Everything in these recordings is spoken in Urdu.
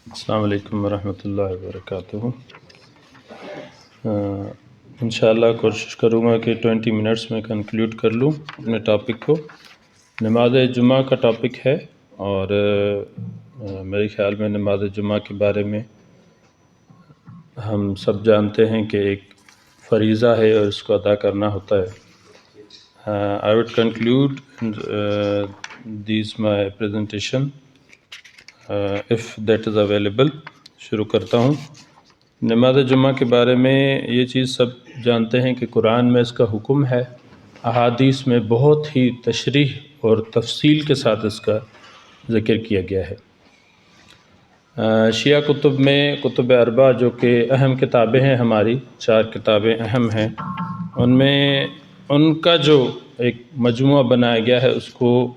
السلام علیکم ورحمۃ اللہ وبرکاتہ۔ انشاءاللہ کوشش کروں گا کہ 20 منٹس میں کنکلیوڈ کر لوں اپنے ٹاپک کو۔ نماز جمعہ کا ٹاپک ہے اور میرے خیال میں نماز جمعہ کے بارے میں ہم سب جانتے ہیں کہ ایک فریضہ ہے اور اس کو ادا کرنا ہوتا ہے۔ I would conclude this my presentation if that is available۔ شروع کرتا ہوں۔ نماز جمعہ کے بارے میں یہ چیز سب جانتے ہیں کہ قرآن میں اس کا حکم ہے، احادیث میں بہت ہی تشریح اور تفصیل کے ساتھ اس کا ذکر کیا گیا ہے۔ شیعہ کتب میں کتب اربع جو کہ اہم کتابیں ہیں، ہماری 4 کتابیں اہم ہیں، ان میں ان کا جو ایک مجموعہ بنایا گیا ہے اس کو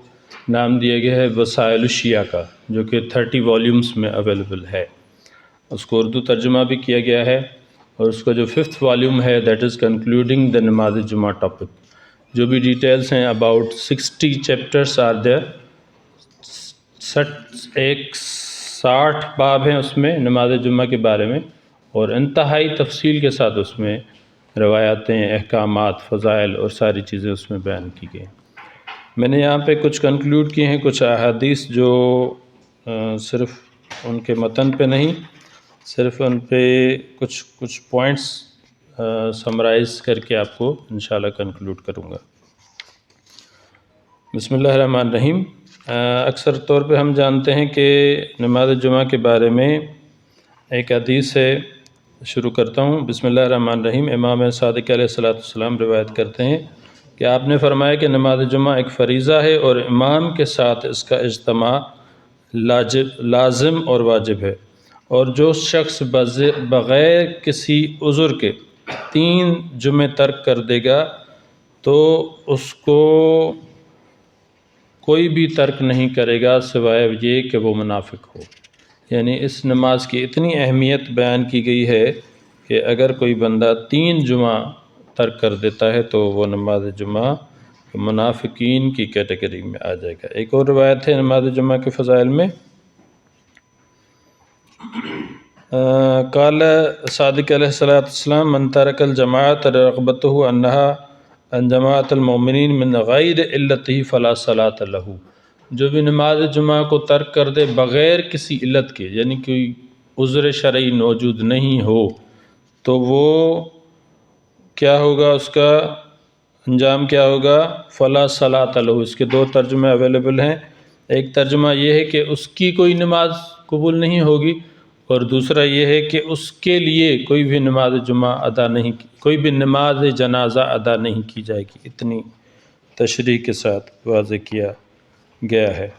نام دیا گیا ہے وسائل الشیعہ کا، جو کہ 30 والیومز میں اویلیبل ہے۔ اس کو اردو ترجمہ بھی کیا گیا ہے، اور اس کا جو 5th والیوم ہے دیٹ از کنکلوڈنگ دا نماز جمعہ ٹاپک، جو بھی ڈیٹیلز ہیں اباؤٹ 60 چیپٹرس آر دیئر۔ 60 باب ہیں اس میں نماز جمعہ کے بارے میں، اور انتہائی تفصیل کے ساتھ اس میں روایاتیں، احکامات، فضائل اور ساری چیزیں اس میں بیان کی گئی۔ میں نے یہاں پہ کچھ کنکلوڈ کیے ہیں، کچھ احادیث جو صرف ان کے متن پہ نہیں، صرف ان پہ کچھ پوائنٹس سمرائز کر کے آپ کو انشاءاللہ کنکلوڈ کروں گا۔ بسم اللہ الرحمن الرحیم۔ اکثر طور پہ ہم جانتے ہیں کہ نماز جمعہ کے بارے میں ایک حدیث ہے، شروع کرتا ہوں۔ بسم اللہ الرحمن الرحیم۔ امام صادق علیہ السلام روایت کرتے ہیں کہ آپ نے فرمایا کہ نماز جمعہ ایک فریضہ ہے اور امام کے ساتھ اس کا اجتماع لازم اور واجب ہے، اور جو شخص بغیر کسی عذر کے 3 جمعے ترک کر دے گا تو اس کو کوئی بھی ترک نہیں کرے گا سوائے یہ کہ وہ منافق ہو۔ یعنی اس نماز کی اتنی اہمیت بیان کی گئی ہے کہ اگر کوئی بندہ 3 جمعہ ترک کر دیتا ہے تو وہ نماز جمعہ منافقین کی کیٹیگری میں آ جائے گا۔ ایک اور روایت ہے نماز جمعہ کے فضائل میں، قال صادق علیہ السلام من ترک الجماعت رغبتہ ان جماعت المؤمنین من غیر علتہ فلا صلاۃ لہ۔ جو بھی نماز جمعہ کو ترک کر دے بغیر کسی علت کے، یعنی کوئی عذر شرعی موجود نہیں ہو، تو وہ کیا ہوگا، اس کا انجام کیا ہوگا، فلا صلاۃ لہ۔ اس کے 2 ترجمے اویلیبل ہیں۔ ایک ترجمہ یہ ہے کہ اس کی کوئی نماز قبول نہیں ہوگی، اور دوسرا یہ ہے کہ اس کے لیے کوئی بھی نماز جمعہ ادا نہیں، کوئی بھی نماز جنازہ ادا نہیں کی جائے گی۔ اتنی تشریح کے ساتھ واضح کیا گیا ہے۔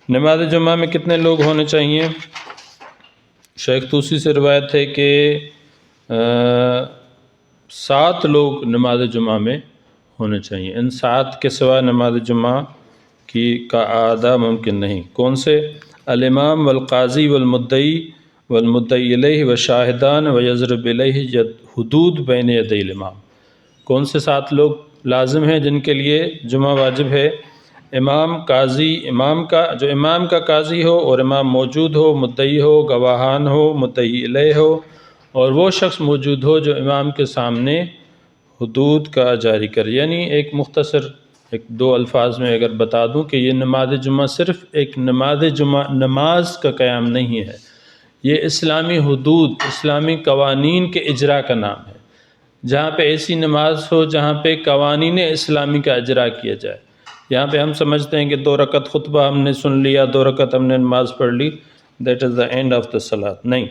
نماز جمعہ میں کتنے لوگ ہونے چاہیے؟ شیخ طوسی سے روایت ہے کہ 7 لوگ نماز جمعہ میں ہونے چاہیے۔ ان 7 کے سوا نماز جمعہ کا ادا ممکن نہیں۔ کون سے؟ الامام والقاضی والمدعی والمدعی الیہ وشاہدان ویضرب الیہ حدود بین یدی الامام۔ کون سے 7 لوگ لازم ہیں جن کے لیے جمعہ واجب ہے؟ امام، قاضی، جو امام کا قاضی ہو اور امام موجود ہو، مدعی ہو، گواہان ہو، مدعی الیہ ہو، اور وہ شخص موجود ہو جو امام کے سامنے حدود کا جاری کرے۔ یعنی ایک مختصر 2 الفاظ میں اگر بتا دوں کہ یہ نماز جمعہ صرف ایک نماز کا قیام نہیں ہے، یہ اسلامی حدود، اسلامی قوانین کے اجرا کا نام ہے۔ جہاں پہ ایسی نماز ہو جہاں پہ قوانین اسلامی کا اجرا کیا جائے۔ یہاں پہ ہم سمجھتے ہیں کہ 2 رکعت خطبہ ہم نے سن لیا، 2 رکعت ہم نے نماز پڑھ لی، that is the and of the صلاۃ۔ نہیں،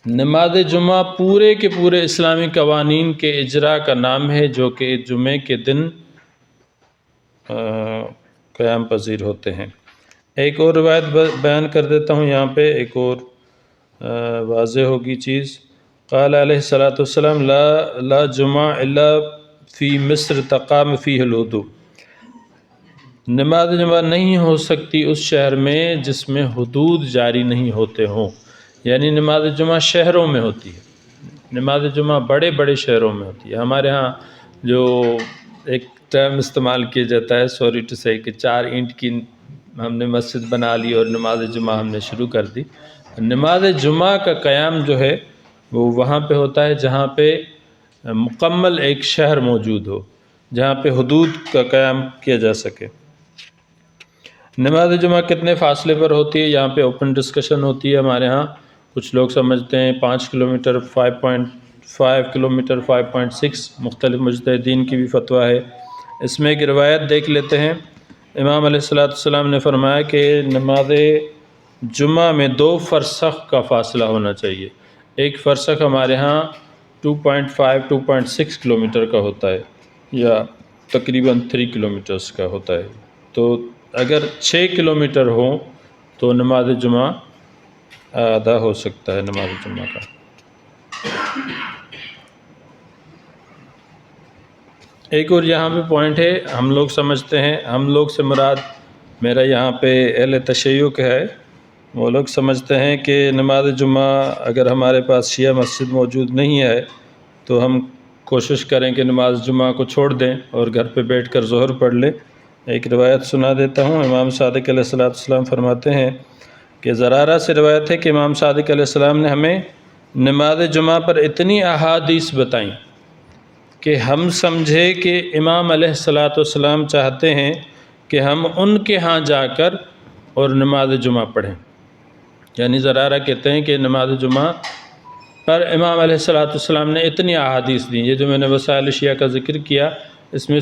نماز جمعہ پورے کے پورے اسلامی قوانین کے اجرا کا نام ہے، جو کہ جمعے کے دن قیام پذیر ہوتے ہیں۔ ایک اور روایت بیان کر دیتا ہوں یہاں پہ، ایک اور واضح ہوگی چیز۔ قال علیہ السلام لا جمعہ الا فی مصر تقام فیہ الحدود۔ نماز جمعہ نہیں ہو سکتی اس شہر میں جس میں حدود جاری نہیں ہوتے ہوں۔ یعنی نماز جمعہ شہروں میں ہوتی ہے، نماز جمعہ بڑے بڑے شہروں میں ہوتی ہے۔ ہمارے ہاں جو ایک ٹرم استعمال کیا جاتا ہے، سوری ٹو سے، کہ 4 اینٹ کی ہم نے مسجد بنا لی اور نماز جمعہ ہم نے شروع کر دی۔ نماز جمعہ کا قیام جو ہے وہ وہاں پہ ہوتا ہے جہاں پہ مکمل ایک شہر موجود ہو، جہاں پہ حدود کا قیام کیا جا سکے۔ نماز جمعہ کتنے فاصلے پر ہوتی ہے، یہاں پہ اوپن ڈسکشن ہوتی ہے ہمارے ہاں۔ کچھ لوگ سمجھتے ہیں 5 کلومیٹر، 5.5 کلومیٹر، 5.6، مختلف مجتہدین کی بھی فتویٰ ہے۔ اس میں ایک روایت دیکھ لیتے ہیں۔ امام علیہ السلام نے فرمایا کہ نماز جمعہ میں 2 فرسخ کا فاصلہ ہونا چاہیے۔ ایک فرسخ ہمارے ہاں 2.5 2.6 کلومیٹر کا ہوتا ہے، یا تقریباً 3 کلومیٹرز کا ہوتا ہے۔ تو اگر 6 کلومیٹر ہوں تو نماز جمعہ ادا ہو سکتا ہے نماز جمعہ کا۔ ایک اور یہاں پہ پوائنٹ ہے، ہم لوگ سمجھتے ہیں، ہم لوگ سے مراد میرا یہاں پہ اہل تشیع ہے، وہ لوگ سمجھتے ہیں کہ نماز جمعہ اگر ہمارے پاس شیعہ مسجد موجود نہیں ہے تو ہم کوشش کریں کہ نماز جمعہ کو چھوڑ دیں اور گھر پہ بیٹھ کر ظہر پڑھ لیں۔ ایک روایت سنا دیتا ہوں۔ امام صادق علیہ السلام فرماتے ہیں کہ زرارہ سے روایت ہے کہ امام صادق علیہ السلام نے ہمیں نماز جمعہ پر اتنی احادیث بتائیں کہ ہم سمجھے کہ امام علیہ السلام چاہتے ہیں کہ ہم ان کے ہاں جا کر اور نماز جمعہ پڑھیں۔ یعنی زرارہ کہتے ہیں کہ نماز جمعہ پر امام علیہ السلام نے اتنی احادیث دیں۔ یہ جو میں نے وسائل شیعہ کا ذکر کیا، اس میں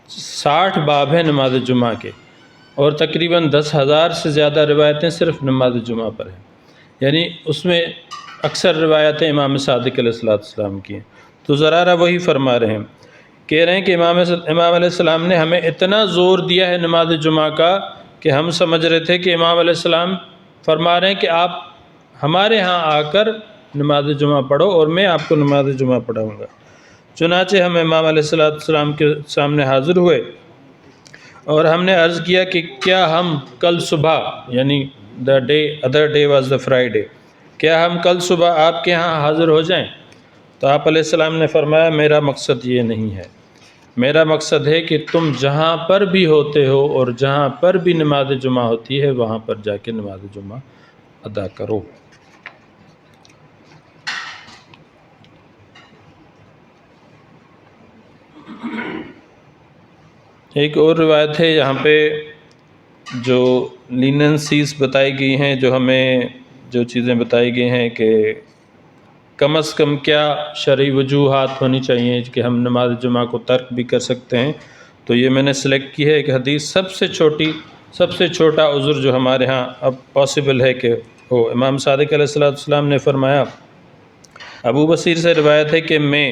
60 باب ہیں نماز جمعہ کے، اور تقریباً 10,000 سے زیادہ روایتیں صرف نماز جمعہ پر ہیں۔ یعنی اس میں اکثر روایتیں امام صادق علیہ السلام کی ہیں۔ تو زرارہ وہی فرما رہے ہیں، کہہ رہے ہیں کہ امام علیہ السلام نے ہمیں اتنا زور دیا ہے نماز جمعہ کا کہ ہم سمجھ رہے تھے کہ امام علیہ السلام فرما رہے ہیں کہ آپ ہمارے ہاں آ کر نماز جمعہ پڑھو اور میں آپ کو نماز جمعہ پڑھاؤں گا۔ چنانچہ ہم امام علیہ السلام کے سامنے حاضر ہوئے اور ہم نے عرض کیا کہ کیا ہم کل صبح، یعنی other day was the Friday, کیا ہم کل صبح آپ کے ہاں حاضر ہو جائیں؟ تو آپ علیہ السلام نے فرمایا میرا مقصد یہ نہیں ہے، میرا مقصد ہے کہ تم جہاں پر بھی ہوتے ہو اور جہاں پر بھی نماز جمعہ ہوتی ہے وہاں پر جا کے نماز جمعہ ادا کرو۔ ایک اور روایت ہے یہاں پہ جو لیننسیز بتائی گئی ہیں، جو ہمیں جو چیزیں بتائی گئی ہیں کہ کم از کم کیا شرعی وجوہات ہونی چاہیے کہ ہم نماز جمعہ کو ترک بھی کر سکتے ہیں۔ تو یہ میں نے سلیکٹ کی ہے ایک حدیث، سب سے چھوٹا عذر جو ہمارے ہاں اب پاسبل ہے کہ ہو۔ امام صادق علیہ السلام نے فرمایا، ابو بصیر سے روایت ہے کہ میں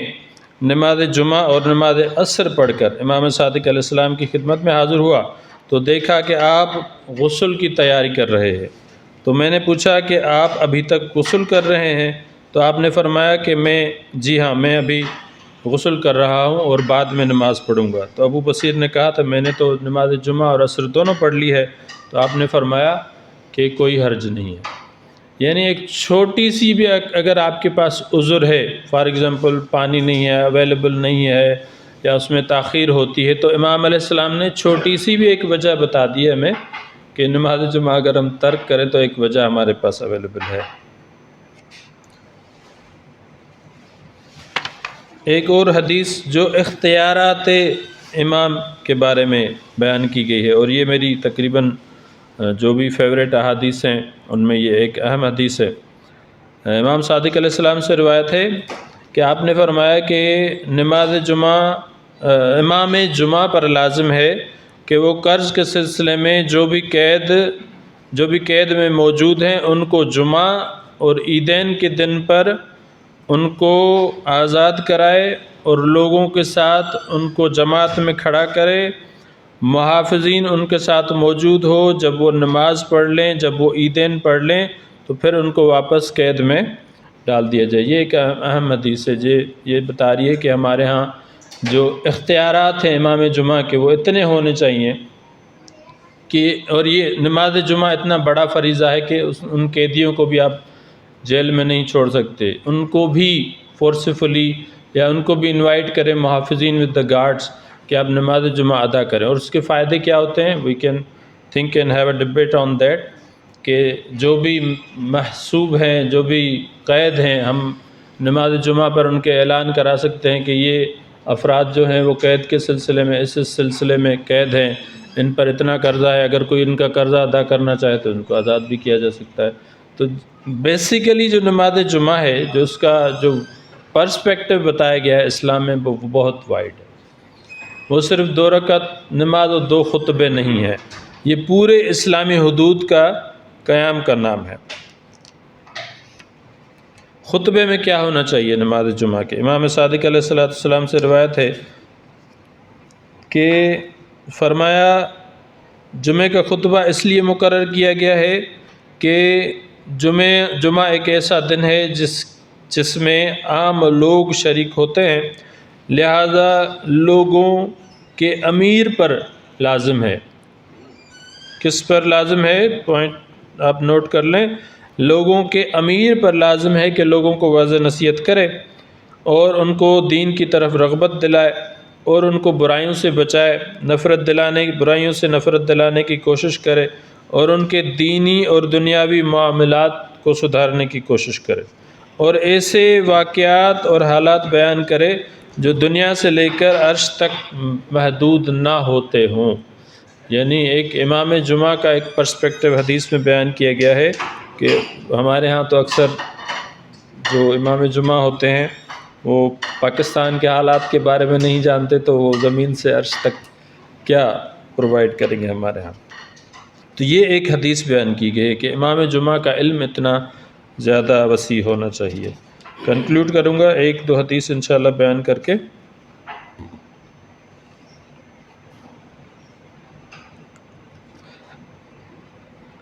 نماز جمعہ اور نماز عصر پڑھ کر امام صادق علیہ السلام کی خدمت میں حاضر ہوا تو دیکھا کہ آپ غسل کی تیاری کر رہے ہیں۔ تو میں نے پوچھا کہ آپ ابھی تک غسل کر رہے ہیں؟ تو آپ نے فرمایا کہ جی ہاں، میں ابھی غسل کر رہا ہوں اور بعد میں نماز پڑھوں گا۔ تو ابو بصیر نے کہا تھا میں نے تو نماز جمعہ اور عصر دونوں پڑھ لی ہے۔ تو آپ نے فرمایا کہ کوئی حرج نہیں ہے۔ یعنی ایک چھوٹی سی بھی اگر آپ کے پاس عذر ہے، فار ایگزامپل پانی نہیں ہے، اویلیبل نہیں ہے، یا اس میں تاخیر ہوتی ہے، تو امام علیہ السلام نے چھوٹی سی بھی ایک وجہ بتا دی ہے ہمیں کہ نماز جمعہ اگر ہم ترک کریں تو ایک وجہ ہمارے پاس اویلیبل ہے۔ ایک اور حدیث جو اختیارات امام کے بارے میں بیان کی گئی ہے، اور یہ میری تقریباً جو بھی فیوریٹ احادیث ہیں ان میں یہ ایک اہم حدیث ہے۔ امام صادق علیہ السلام سے روایت ہے کہ آپ نے فرمایا کہ نماز جمعہ امام جمعہ پر لازم ہے کہ وہ قرض کے سلسلے میں جو بھی قید میں موجود ہیں ان کو جمعہ اور عیدین کے دن پر ان کو آزاد کرائے اور لوگوں کے ساتھ ان کو جماعت میں کھڑا کرے، محافظین ان کے ساتھ موجود ہو، جب وہ نماز پڑھ لیں، جب وہ عیدین پڑھ لیں تو پھر ان کو واپس قید میں ڈال دیا جائے۔ یہ ایک اہم حدیث ہے، یہ بتا رہی ہے کہ ہمارے ہاں جو اختیارات ہیں امام جمعہ کے وہ اتنے ہونے چاہیے کہ، اور یہ نماز جمعہ اتنا بڑا فریضہ ہے کہ ان قیدیوں کو بھی آپ جیل میں نہیں چھوڑ سکتے، ان کو بھی فورسفلی یا ان کو بھی انوائٹ کریں محافظین ود دا گارڈز کہ آپ نماز جمعہ ادا کریں۔ اور اس کے فائدے کیا ہوتے ہیں؟ We can think and have a debate on that. کہ جو بھی محسوب ہیں، جو بھی قید ہیں، ہم نماز جمعہ پر ان کے اعلان کرا سکتے ہیں کہ یہ افراد جو ہیں وہ قید کے سلسلے میں اس سلسلے میں قید ہیں، ان پر اتنا قرضہ ہے، اگر کوئی ان کا قرضہ ادا کرنا چاہے تو ان کو آزاد بھی کیا جا سکتا ہے۔ تو بیسیکلی جو نماز جمعہ ہے، جو اس کا جو پرسپیکٹو بتایا گیا ہے اسلام میں، وہ بہت وائڈ ہے۔ وہ صرف 2 رکعت نماز اور 2 خطبے نہیں ہے، یہ پورے اسلامی حدود کا قیام کا نام ہے۔ خطبے میں کیا ہونا چاہیے نماز جمعہ کے؟ امام صادق علیہ السلام سے روایت ہے کہ فرمایا جمعہ کا خطبہ اس لیے مقرر کیا گیا ہے کہ جمعہ ایک ایسا دن ہے جس میں عام لوگ شریک ہوتے ہیں، لہذا لوگوں کے امیر پر لازم ہے۔ کس پر لازم ہے؟ پوائنٹ آپ نوٹ کر لیں۔ لوگوں کے امیر پر لازم ہے کہ لوگوں کو واضح نصیحت کرے اور ان کو دین کی طرف رغبت دلائے اور ان کو برائیوں سے بچائے، برائیوں سے نفرت دلانے کی کوشش کرے اور ان کے دینی اور دنیاوی معاملات کو سدھارنے کی کوشش کرے، اور ایسے واقعات اور حالات بیان کرے جو دنیا سے لے کر عرش تک محدود نہ ہوتے ہوں۔ یعنی ایک امام جمعہ کا ایک پرسپیکٹو حدیث میں بیان کیا گیا ہے کہ ہمارے ہاں تو اکثر جو امام جمعہ ہوتے ہیں وہ پاکستان کے حالات کے بارے میں نہیں جانتے، تو وہ زمین سے عرش تک کیا پرووائڈ کریں گے ہمارے ہاں۔ تو یہ ایک حدیث بیان کی گئی ہے کہ امام جمعہ کا علم اتنا زیادہ وسیع ہونا چاہیے۔ کنکلوڈ کروں گا 1-2 حدیث انشاءاللہ بیان کر کے۔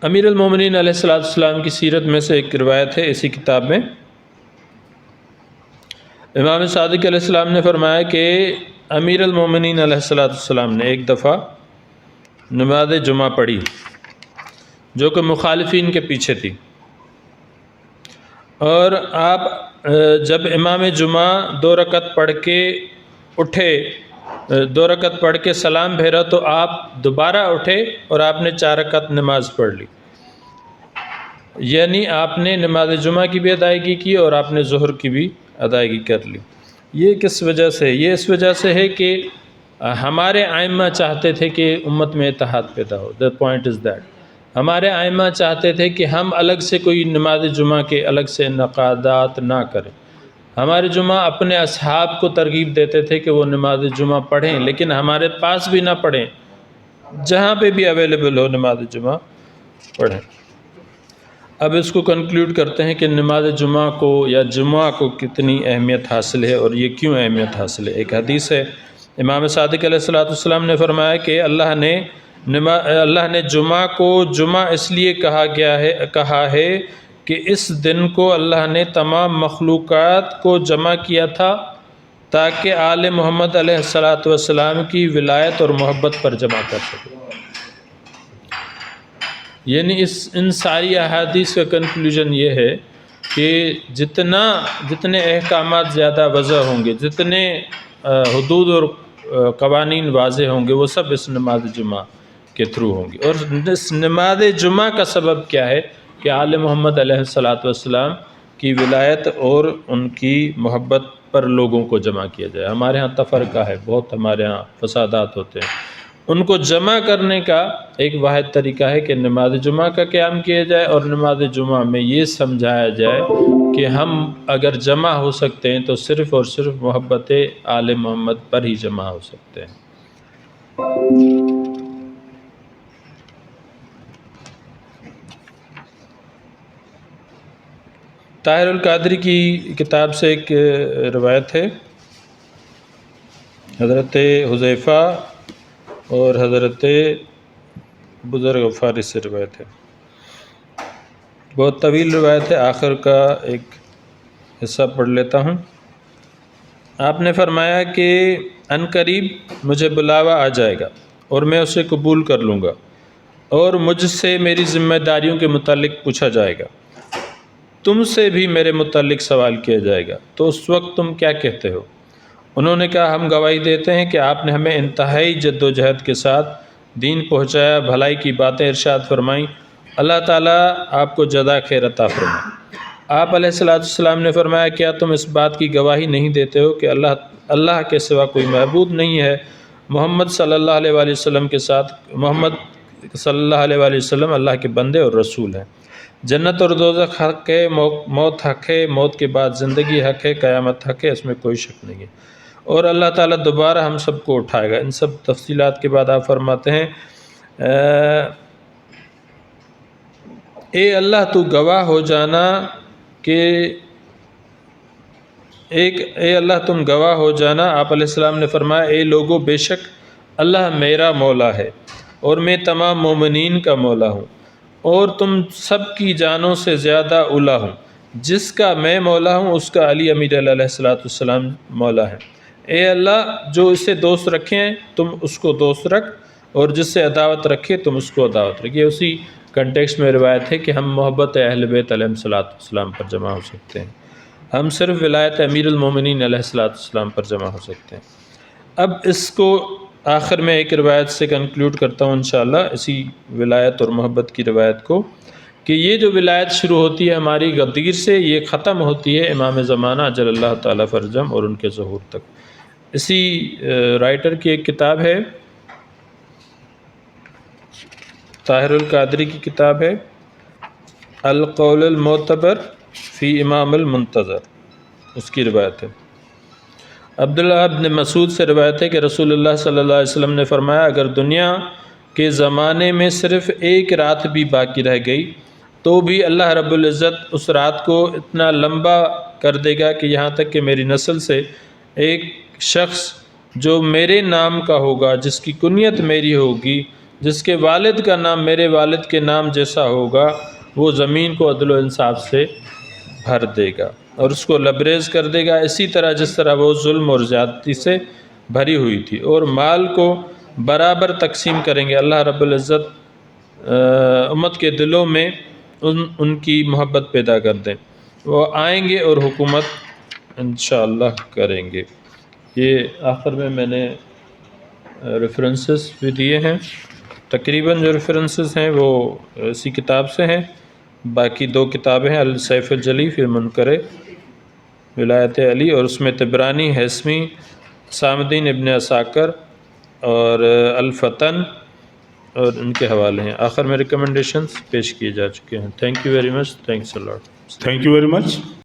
امیر المومنین علیہ السلام کی سیرت میں سے ایک روایت ہے اسی کتاب میں، امام صادق علیہ السلام نے فرمایا کہ امیر المومنین علیہ السلام نے ایک دفعہ نماز جمعہ پڑھی جو کہ مخالفین کے پیچھے تھی، اور آپ جب امام جمعہ 2 رکعت پڑھ کے اٹھے، 2 رکعت پڑھ کے سلام پھیرا، تو آپ دوبارہ اٹھے اور آپ نے 4 رکعت نماز پڑھ لی، یعنی آپ نے نماز جمعہ کی بھی ادائیگی کی اور آپ نے ظہر کی بھی ادائیگی کر لی۔ یہ کس وجہ سے؟ یہ اس وجہ سے ہے کہ ہمارے ائمہ چاہتے تھے کہ امت میں اتحاد پیدا ہو۔ The point is that ہمارے ائمہ چاہتے تھے کہ ہم الگ سے کوئی نماز جمعہ کے الگ سے انعقادات نہ کریں۔ ہمارے جمعہ اپنے اصحاب کو ترغیب دیتے تھے کہ وہ نماز جمعہ پڑھیں، لیکن ہمارے پاس بھی نہ پڑھیں، جہاں پہ بھی اویلیبل ہو نماز جمعہ پڑھیں۔ اب اس کو کنکلوڈ کرتے ہیں کہ نماز جمعہ کو یا جمعہ کو کتنی اہمیت حاصل ہے اور یہ کیوں اہمیت حاصل ہے۔ ایک حدیث ہے، امام صادق علیہ السلام نے فرمایا کہ اللہ نے جمعہ کو جمعہ اس لیے کہا ہے کہ اس دن کو اللہ نے تمام مخلوقات کو جمع کیا تھا تاکہ آل محمد علیہ السلام کی ولایت اور محبت پر جمع کر سکے۔ یعنی ان ساری احادیث کا کنکلوژن یہ ہے کہ جتنے احکامات زیادہ وضع ہوں گے، جتنے حدود اور قوانین واضح ہوں گے، وہ سب اس نماز جمعہ کے تھرو ہوں گے۔ اور اس نماز جمعہ کا سبب کیا ہے کہ آل محمد علیہ السلام کی ولایت اور ان کی محبت پر لوگوں کو جمع کیا جائے۔ ہمارے ہاں تفرقہ ہے، بہت ہمارے ہاں فسادات ہوتے ہیں، ان کو جمع کرنے کا ایک واحد طریقہ ہے کہ نماز جمعہ کا قیام کیا جائے، اور نماز جمعہ میں یہ سمجھایا جائے کہ ہم اگر جمع ہو سکتے ہیں تو صرف اور صرف محبت آل محمد پر ہی جمع ہو سکتے ہیں۔ طاہر القادری کی کتاب سے ایک روایت ہے، حضرت حذیفہ اور حضرت بزرگ غفاری سے روایت ہے، بہت طویل روایت ہے، آخر کا ایک حصہ پڑھ لیتا ہوں۔ آپ نے فرمایا کہ عن قریب مجھے بلاوا آ جائے گا اور میں اسے قبول کر لوں گا، اور مجھ سے میری ذمہ داریوں کے متعلق پوچھا جائے گا، تم سے بھی میرے متعلق سوال کیا جائے گا، تو اس وقت تم کیا کہتے ہو؟ انہوں نے کہا، ہم گواہی دیتے ہیں کہ آپ نے ہمیں انتہائی جد و جہد کے ساتھ دین پہنچایا، بھلائی کی باتیں ارشاد فرمائیں اللہ تعالیٰ آپ کو جزا خیر عطا فرمائے۔ آپ علیہ السلام نے فرمایا کیا تم اس بات کی گواہی نہیں دیتے ہو کہ اللہ کے سوا کوئی معبود نہیں ہے، محمد صلی اللہ علیہ وآلہ وسلم کے ساتھ محمد صلی اللہ علیہ وآلہ وسلم اللہ کے بندے اور رسول ہیں، جنت اور دوزخ حق ہے، موت حق ہے، موت کے بعد زندگی حق ہے، قیامت حق ہے، اس میں کوئی شک نہیں ہے، اور اللہ تعالیٰ دوبارہ ہم سب کو اٹھائے گا۔ ان سب تفصیلات کے بعد آپ فرماتے ہیں اے اللہ تو گواہ ہو جانا کہ اے اللہ تم گواہ ہو جانا۔ آپ علیہ السلام نے فرمایا اے لوگو، بے شک اللہ میرا مولا ہے اور میں تمام مومنین کا مولا ہوں، اور تم سب کی جانوں سے زیادہ اولی ہوں، جس کا میں مولا ہوں اس کا علی امیر علیہ السلام مولا ہے۔ اے اللہ جو اسے دوست رکھیں تم اس کو دوست رکھ، اور جس سے عداوت رکھے تم اس کو عداوت رکھ۔ یہ اسی کنٹیکسٹ میں روایت ہے کہ ہم محبت اہل بیت علیہ السلام پر جمع ہو سکتے ہیں، ہم صرف ولایت امیر المومنین علیہ السلام پر جمع ہو سکتے ہیں۔ اب اس کو آخر میں ایک روایت سے کنکلوڈ کرتا ہوں انشاءاللہ، اسی ولایت اور محبت کی روایت کو، کہ یہ جو ولایت شروع ہوتی ہے ہماری غدیر سے، یہ ختم ہوتی ہے امام زمانہ اجل اللہ تعالیٰ فرجم اور ان کے ظہور تک۔ اسی رائٹر کی ایک کتاب ہے، طاہر القادری کی کتاب ہے القول المعتبر فی امام المنتظر، اس کی روایت ہے۔ عبداللہ بن مسعود سے روایت ہے کہ رسول اللہ صلی اللہ علیہ وسلم نے فرمایا اگر دنیا کے زمانے میں صرف ایک رات بھی باقی رہ گئی تو بھی اللہ رب العزت اس رات کو اتنا لمبا کر دے گا کہ یہاں تک کہ میری نسل سے ایک شخص جو میرے نام کا ہوگا، جس کی کنیت میری ہوگی، جس کے والد کا نام میرے والد کے نام جیسا ہوگا، وہ زمین کو عدل و انصاف سے بھر دے گا اور اس کو لبریز کر دے گا، اسی طرح جس طرح وہ ظلم اور زیادتی سے بھری ہوئی تھی، اور مال کو برابر تقسیم کریں گے۔ اللہ رب العزت امت کے دلوں میں ان کی محبت پیدا کر دیں، وہ آئیں گے اور حکومت انشاءاللہ کریں گے۔ یہ آخر میں نے ریفرنسز بھی دیے ہیں، تقریباً جو ریفرنسز ہیں وہ اسی کتاب سے ہیں، باقی دو کتابیں ہیں، السیف الجلی فی منکر ولایت علی، اور اس میں طبرانی، ہیثمی، صامدین ابن عساکر اور الفتن اور ان کے حوالے ہیں۔ آخر میں ریکمنڈیشنز پیش کیے جا چکے ہیں۔ Thank you very much, thanks a lot. Thank you very much.